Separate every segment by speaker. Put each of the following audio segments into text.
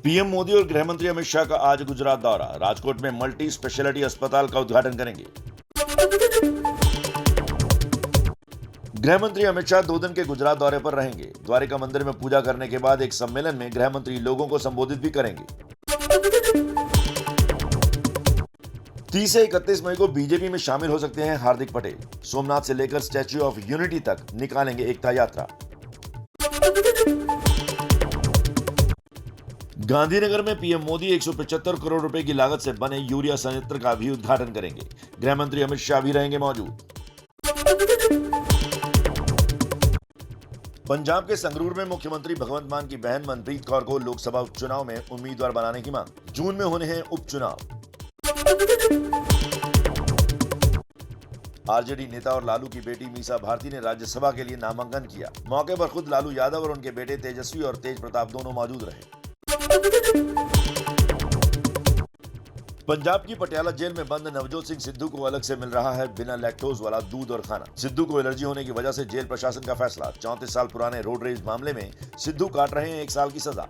Speaker 1: PM Modi और गृह मंत्री अमित शाह का आज गुजरात दौरा। राजकोट में मल्टी स्पेशलिटी अस्पताल का उद्घाटन करेंगे। गृह मंत्री अमित शाह 2 दिन के गुजरात दौरे पर रहेंगे। द्वारिका मंदिर में पूजा करने के बाद एक सम्मेलन में गृह मंत्री लोगों को संबोधित भी करेंगे। 30 से 31 मई को बीजेपी में शामिल हो सकते हैं हार्दिक पटेल। सोमनाथ से लेकर स्टैच्यू ऑफ यूनिटी तक निकालेंगे एकता यात्रा। गांधीनगर में पीएम मोदी 175 करोड़ रुपए की लागत से बने यूरिया संयंत्र का भी उद्घाटन करेंगे। गृह मंत्री अमित शाह भी रहेंगे मौजूद। पंजाब के संगरूर में मुख्यमंत्री भगवंत मान की बहन मनप्रीत कौर को लोकसभा उपचुनाव में उम्मीदवार बनाने की मांग। जून में होने हैं उपचुनाव। आरजेडी नेता और लालू की बेटी मीसा भारती ने राज्यसभा के लिए नामांकन किया। मौके पर खुद लालू यादव और उनके बेटे तेजस्वी और तेज प्रताप दोनों मौजूद रहे। पंजाब की पटियाला जेल में बंद नवजोत सिंह सिद्धू को अलग से मिल रहा है बिना लैक्टोज वाला दूध और खाना। सिद्धू को एलर्जी होने की वजह से जेल प्रशासन का फैसला। 34 साल पुराने रोड रेज मामले में सिद्धू काट रहे हैं 1 साल की सजा।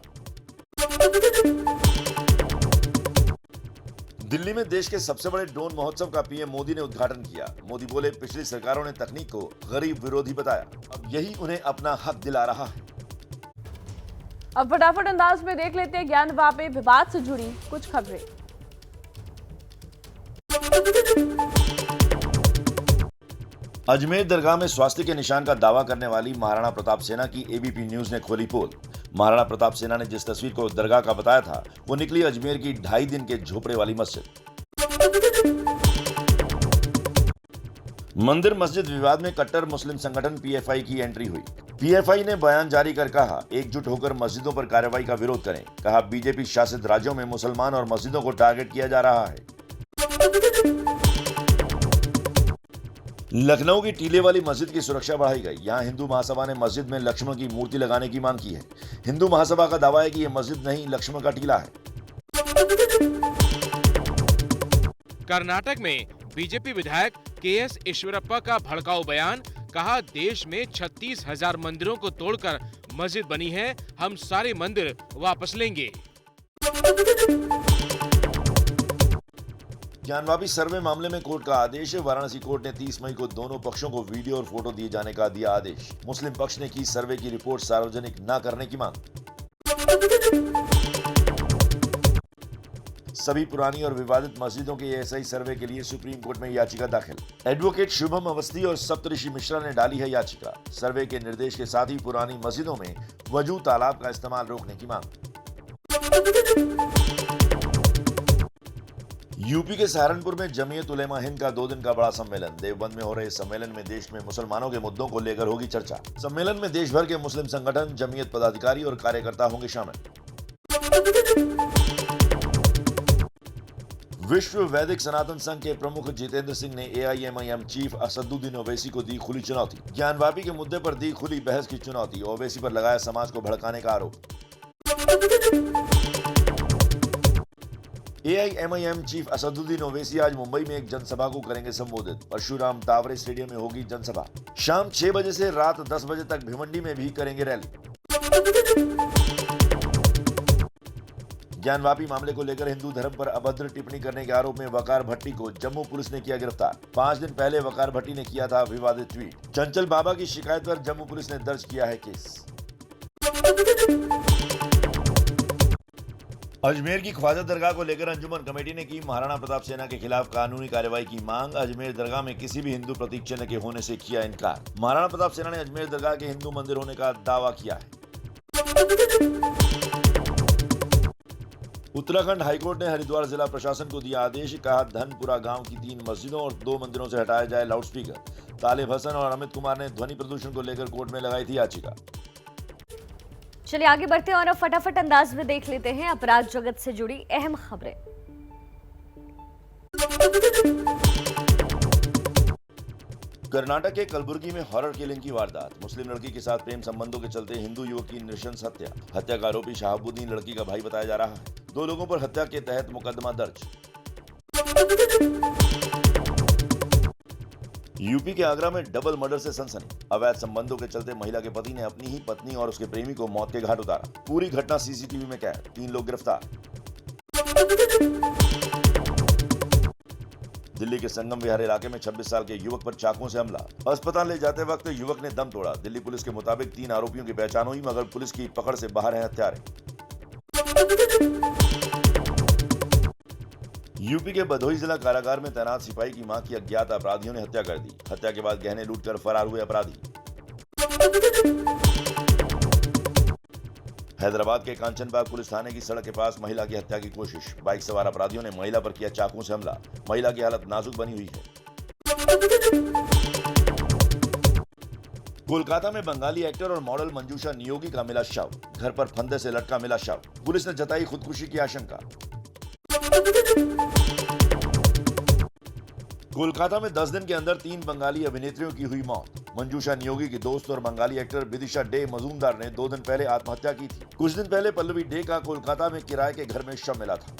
Speaker 1: दिल्ली में देश के सबसे बड़े ड्रोन महोत्सव का पीएम मोदी ने उद्घाटन किया। मोदी बोले, पिछली सरकारों ने तकनीक को गरीब विरोधी बताया, अब यही उन्हें अपना हक दिला रहा है।
Speaker 2: अब फटाफट अंदाज में देख लेते हैं ज्ञानवापी विवाद से जुड़ी कुछ खबरें।
Speaker 1: अजमेर दरगाह में स्वास्थ्य के निशान का दावा करने वाली महाराणा प्रताप सेना की एबीपी न्यूज ने खोली पोल। महाराणा प्रताप सेना ने जिस तस्वीर को दरगाह का बताया था, वो निकली अजमेर की 2.5 दिन के झोपड़े वाली मस्जिद। मंदिर मस्जिद विवाद में कट्टर मुस्लिम संगठन पीएफआई की एंट्री हुई। पीएफआई ने बयान जारी कर कहा, एकजुट होकर मस्जिदों पर कार्रवाई का विरोध करें। कहा, बीजेपी शासित राज्यों में मुसलमान और मस्जिदों को टारगेट किया जा रहा है। लखनऊ की टीले वाली मस्जिद की सुरक्षा बढ़ाई गई। यहां हिंदू महासभा ने मस्जिद में लक्ष्मण की मूर्ति लगाने की मांग की है। हिंदू महासभा का दावा है कि यह मस्जिद नहीं, लक्ष्मण का टीला है।
Speaker 3: कर्नाटक में बीजेपी विधायक केएस ईश्वरप्पा का भड़काऊ बयान। कहा, देश में 36,000 मंदिरों को तोड़कर मस्जिद बनी है, हम सारे मंदिर वापस लेंगे।
Speaker 1: ज्ञानवापी सर्वे मामले में कोर्ट का आदेश। वाराणसी कोर्ट ने 30 मई को दोनों पक्षों को वीडियो और फोटो दिए जाने का दिया आदेश। मुस्लिम पक्ष ने की सर्वे की रिपोर्ट सार्वजनिक न करने की मांग। सभी पुरानी और विवादित मस्जिदों के एएसआई सर्वे के लिए सुप्रीम कोर्ट में याचिका दाखिल। एडवोकेट शुभम अवस्थी और सप्तऋषि मिश्रा ने डाली है याचिका। सर्वे के निर्देश के साथ ही पुरानी मस्जिदों में वजू तालाब का इस्तेमाल रोकने की मांग। यूपी के सहारनपुर में जमीयत उलेमा हिंद का 2 दिन का बड़ा सम्मेलन। देवबंद में हो रहे सम्मेलन में देश में मुसलमानों के मुद्दों को लेकर होगी चर्चा। सम्मेलन में देश भर के मुस्लिम संगठन, जमीयत पदाधिकारी और कार्यकर्ता होंगे शामिल। विश्व वैदिक सनातन संघ के प्रमुख जितेंद्र सिंह ने एआईएमआईएम चीफ असदुद्दीन ओवैसी को दी खुली चुनौती। ज्ञानवापी के मुद्दे पर दी खुली बहस की चुनौती। ओवैसी पर लगाया समाज को भड़काने का आरोप। एआईएमआईएम चीफ असदुद्दीन ओवैसी आज मुंबई में एक जनसभा को करेंगे संबोधित। परशुराम तावरे स्टेडियम में होगी जनसभा। शाम 6 बजे से रात 10 बजे तक भिवंडी में भी करेंगे रैली। ज्ञानवापी मामले को लेकर हिंदू धर्म पर अभद्र टिप्पणी करने के आरोप में वकार भट्टी को जम्मू पुलिस ने किया गिरफ्तार। 5 दिन पहले वकार भट्टी ने किया था विवादित ट्वीट। चंचल बाबा की शिकायत पर जम्मू पुलिस ने दर्ज किया है केस। अजमेर की ख्वाजा दरगाह को लेकर अंजुमन कमेटी ने की महाराणा प्रताप सेना के खिलाफ कानूनी कार्रवाई की मांग। अजमेर दरगाह में किसी भी हिंदू प्रतीक चिन्ह के होने से किया इनकार। महाराणा प्रताप सेना ने अजमेर दरगाह के हिंदू मंदिर होने का दावा किया है। उत्तराखंड हाईकोर्ट ने हरिद्वार जिला प्रशासन को दिया आदेश। कहा, धनपुरा गांव की 3 मस्जिदों और 2 मंदिरों से हटाया जाए लाउडस्पीकर। तालिब हसन और अमित कुमार ने ध्वनि प्रदूषण को लेकर कोर्ट में लगाई थी याचिका।
Speaker 4: चलिए आगे बढ़ते हैं और अब फटाफट अंदाज में देख लेते हैं अपराध जगत से जुड़ी अहम खबरें।
Speaker 1: कर्नाटक के कलबुर्गी में हॉरर किलिंग की वारदात। मुस्लिम लड़की के साथ प्रेम संबंधों के चलते हिंदू युवक की नृशंस हत्या। हत्या का आरोपी शहाबुद्दीन लड़की का भाई बताया जा रहा है। 2 लोगों पर हत्या के तहत मुकदमा दर्ज। यूपी के आगरा में डबल मर्डर से सनसनी। अवैध संबंधों के चलते महिला के पति ने अपनी ही पत्नी और उसके प्रेमी को मौत के घाट उतारा। पूरी घटना सीसीटीवी में कैद, 3 लोग गिरफ्तार। दिल्ली के संगम विहार इलाके में 26 साल के युवक पर चाकुओं से हमला। अस्पताल ले जाते वक्त युवक ने दम तोड़ा। दिल्ली पुलिस के मुताबिक 3 आरोपियों की पहचान हुई, मगर पुलिस की पकड़ से बाहर हैं हत्यारे। यूपी के भदोही जिला कारागार में तैनात सिपाही की मां की अज्ञात अपराधियों ने हत्या कर दी। हत्या के बाद गहने लूटकर फरार हुए अपराधी। हैदराबाद के कांचनबाग पुलिस थाने की सड़क के पास महिला की हत्या की कोशिश। बाइक सवार अपराधियों ने महिला पर किया चाकुओं से हमला। महिला की हालत नाजुक बनी हुई है। कोलकाता में बंगाली एक्टर और मॉडल मंजूषा नियोगी का मिला शव। घर पर फंदे से लटका मिला शव। पुलिस ने जताई खुदकुशी की आशंका। कोलकाता में 10 दिन के अंदर 3 बंगाली अभिनेत्रियों की हुई मौत। मंजूषा नियोगी की दोस्त और बंगाली एक्टर विदिशा डे मजूमदार ने 2 दिन पहले आत्महत्या की थी। कुछ दिन पहले पल्लवी डे का कोलकाता में किराए के घर में शव मिला था।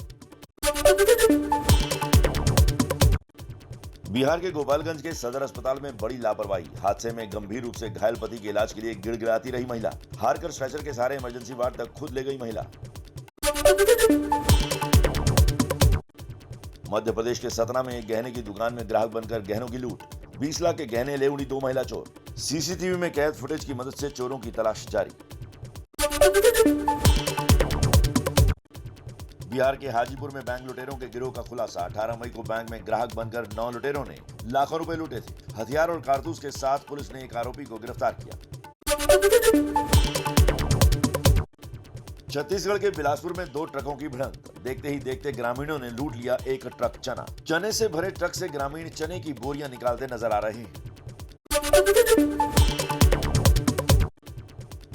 Speaker 1: बिहार के गोपालगंज के सदर अस्पताल में बड़ी लापरवाही। हादसे में गंभीर रूप से घायल पति के इलाज के लिए गिड़गिड़ाती रही महिला। हारकर स्ट्रेचर के सहारे इमरजेंसी वार्ड तक खुद ले गई महिला। मध्य प्रदेश के सतना में एक गहने की दुकान में ग्राहक बनकर गहनों की लूट। 20 लाख के गहने ले उड़ी 2 महिला चोर। सीसीटीवी में कैद फुटेज की मदद से चोरों की तलाश जारी। बिहार के हाजीपुर में बैंक लुटेरों के गिरोह का खुलासा। 18 मई को बैंक में ग्राहक बनकर 9 लुटेरों ने लाखों रुपए लूटे थे। हथियार और कारतूस के साथ पुलिस ने एक आरोपी को गिरफ्तार किया। छत्तीसगढ़ के बिलासपुर में 2 ट्रकों की भिड़ंत। देखते ही देखते ग्रामीणों ने लूट लिया एक ट्रक चना। चने से भरे ट्रक से ग्रामीण चने की बोरियां निकालते नजर आ रहे हैं।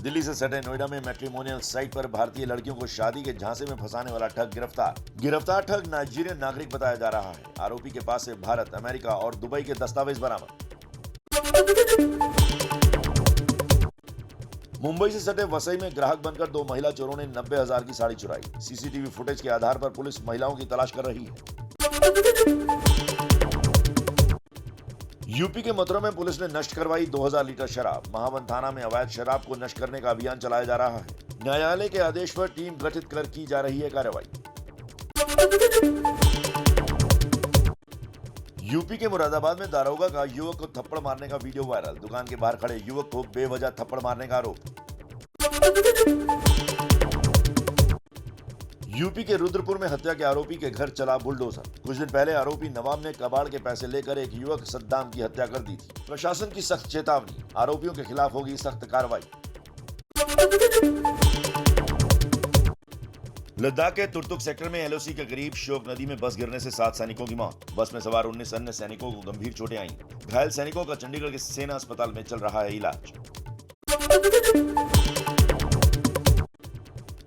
Speaker 1: दिल्ली से सटे नोएडा में मैट्रिमोनियल साइट पर भारतीय लड़कियों को शादी के झांसे में फंसाने वाला ठग गिरफ्तार। गिरफ्तार ठग नाइजीरियन नागरिक बताया जा रहा है। आरोपी के पास से भारत, अमेरिका और दुबई के दस्तावेज बरामद। मुंबई से सटे वसई में ग्राहक बनकर 2 महिला चोरों ने 90,000 की साड़ी चुराई। सीसीटीवी फुटेज के आधार पर पुलिस महिलाओं की तलाश कर रही है। यूपी के मथुरा में पुलिस ने नष्ट करवाई 2000 लीटर शराब। महावन थाना में अवैध शराब को नष्ट करने का अभियान चलाया जा रहा है। न्यायालय के आदेश पर टीम गठित कर की जा रही है कार्रवाई। यूपी के मुरादाबाद में दारोगा का युवक को थप्पड़ मारने का वीडियो वायरल। दुकान के बाहर खड़े युवक को बेवजह थप्पड़ मारने का आरोप। यूपी के रुद्रपुर में हत्या के आरोपी के घर चला बुलडोजर। कुछ दिन पहले आरोपी नवाब ने कबाड़ के पैसे लेकर एक युवक सद्दाम की हत्या कर दी थी। प्रशासन की सख्त चेतावनी। आरोपियों के खिलाफ होगी सख्त कार्रवाई। लद्दाख के तुर्तुक सेक्टर में एलओसी के करीब श्योक नदी में बस गिरने से 7 सैनिकों की मौत। बस में सवार 19 अन्य सैनिकों को गंभीर चोटें आईं। घायल सैनिकों का चंडीगढ़ के सेना अस्पताल में चल रहा है इलाज।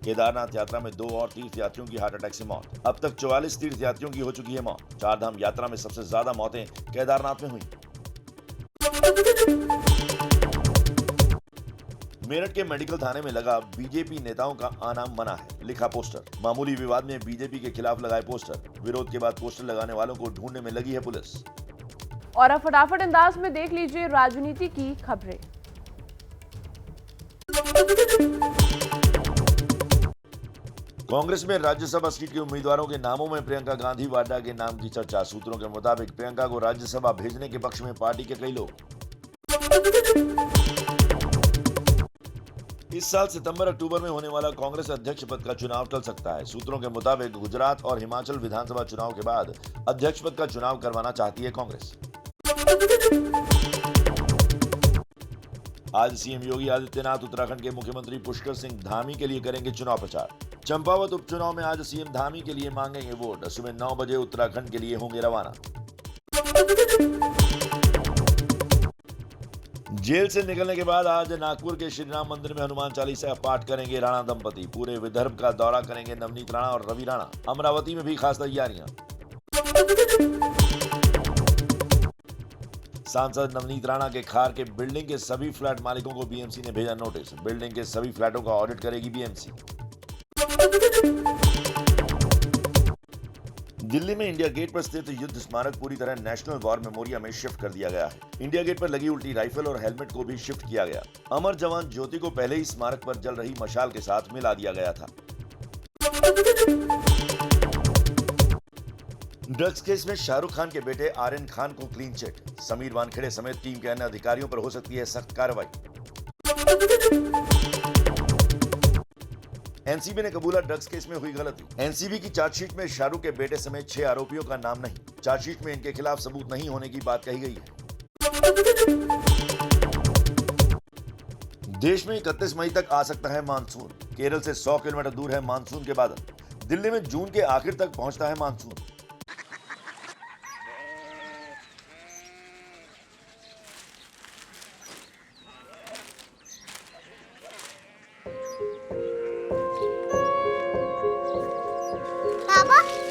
Speaker 1: केदारनाथ यात्रा में 2 और तीर्थयात्रियों की हार्ट अटैक से मौत। अब तक 44 तीर्थयात्रियों की हो चुकी है मौत। 4 धाम यात्रा में सबसे ज्यादा मौतें केदारनाथ में हुई। मेरठ के मेडिकल थाने में लगा बीजेपी नेताओं का आना मना है, लिखा पोस्टर। मामूली विवाद में बीजेपी के खिलाफ लगाए पोस्टर। विरोध के बाद पोस्टर लगाने वालों को ढूंढने में लगी है पुलिस।
Speaker 2: और अब फटाफट अंदाज में देख लीजिए राजनीति की खबरें।
Speaker 1: कांग्रेस में राज्यसभा सीट के उम्मीदवारों के नामों में प्रियंका गांधी वाड्रा के नाम की चर्चा। सूत्रों के मुताबिक प्रियंका को राज्यसभा भेजने के पक्ष में पार्टी के कई लोग। इस साल सितंबर-अक्टूबर में होने वाला कांग्रेस अध्यक्ष पद का चुनाव टल सकता है। सूत्रों के मुताबिक गुजरात और हिमाचल विधानसभा चुनाव के बाद अध्यक्ष पद का चुनाव करवाना चाहती है कांग्रेस। आज सीएम योगी आदित्यनाथ उत्तराखंड के मुख्यमंत्री पुष्कर सिंह धामी के लिए करेंगे चुनाव प्रचार। चंपावत उपचुनाव में आज सीएम धामी के लिए मांगेंगे वोट। सुबह 9 बजे उत्तराखंड के लिए होंगे रवाना। जेल से निकलने के बाद आज नागपुर के श्री राम मंदिर में हनुमान चालीसा पाठ करेंगे राणा दंपति। पूरे विदर्भ का दौरा करेंगे नवनीत राणा और रवि राणा। अमरावती में भी खास तैयारियां। सांसद नवनीत राणा के खार के बिल्डिंग के सभी फ्लैट मालिकों को बीएमसी ने भेजा नोटिस। बिल्डिंग के सभी फ्लैटों का ऑडिट करेगी बीएमसी। दिल्ली में इंडिया गेट पर स्थित युद्ध स्मारक पूरी तरह नेशनल वॉर मेमोरियल में शिफ्ट कर दिया गया है। इंडिया गेट पर लगी उल्टी राइफल और हेलमेट को भी शिफ्ट किया गया। अमर जवान ज्योति को पहले ही स्मारक पर जल रही मशाल के साथ मिला दिया गया था। ड्रग्स केस में शाहरुख खान के बेटे आर्यन खान को क्लीन चिट। समीर वानखेड़े समेत टीम के अन्य अधिकारियों पर हो सकती है सख्त कार्रवाई। एनसीबी ने कबूला ड्रग्स केस में हुई गलती। एनसीबी की चार्जशीट में शाहरुख के बेटे समेत 6 आरोपियों का नाम नहीं। चार्जशीट में इनके खिलाफ सबूत नहीं होने की बात कही गई है। देश में 31 मई तक आ सकता है मानसून। केरल से 100 किलोमीटर दूर है मानसून के बादल। दिल्ली में जून के आखिर तक पहुंचता है मानसून।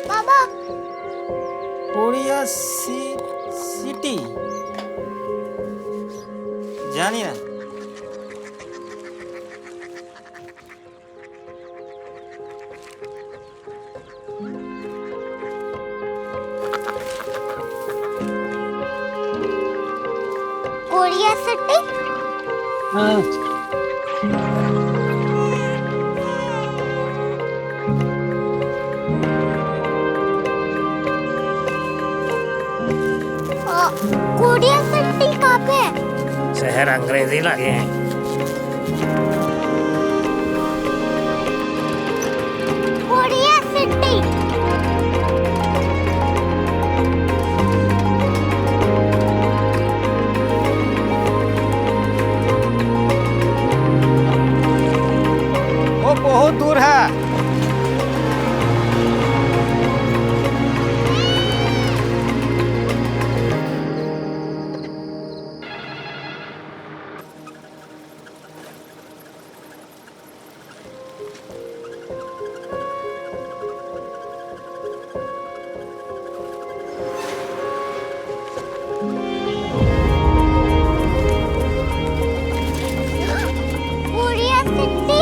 Speaker 5: बाबा
Speaker 6: कोरिया सिटी जानी ना
Speaker 5: कोरिया सिटी कोरिया सिटी कहाँ पे है?
Speaker 6: शहर अंग्रेजी लगे हैं।
Speaker 5: कोरिया सिटी
Speaker 6: वो बहुत दूर है।
Speaker 5: कोरिया सिटी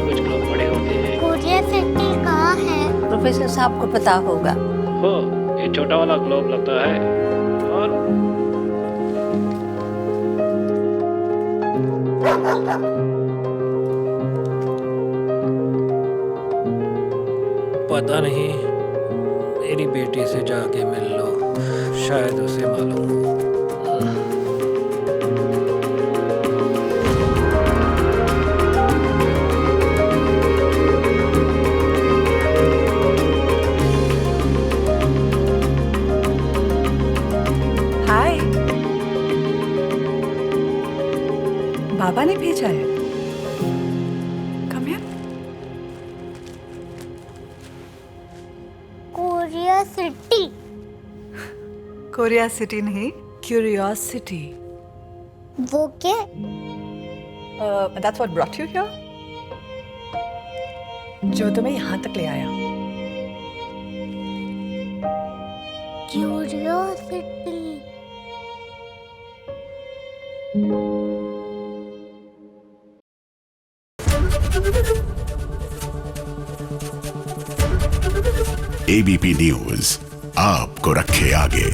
Speaker 7: कुछ लोग बड़े होते हैं।
Speaker 5: कोरिया सिटी कहाँ है?
Speaker 8: प्रोफेसर साहब को पता होगा।
Speaker 7: हो ये छोटा वाला ग्लोब लगता है और
Speaker 9: पता नहीं, मेरी बेटी से जाके मिल लो, शायद उसे मालूम हो।
Speaker 8: हाय, बाबा ने भेजा है। Come here.
Speaker 5: Korea city
Speaker 8: Korea city नहीं, क्यूरियोसिटी।
Speaker 5: वो क्या?
Speaker 8: That's what brought you here. जो तुम्हें यहाँ तक ले आया।
Speaker 5: क्यूरियोसिटी
Speaker 10: एबीपी न्यूज आपको रखे आगे।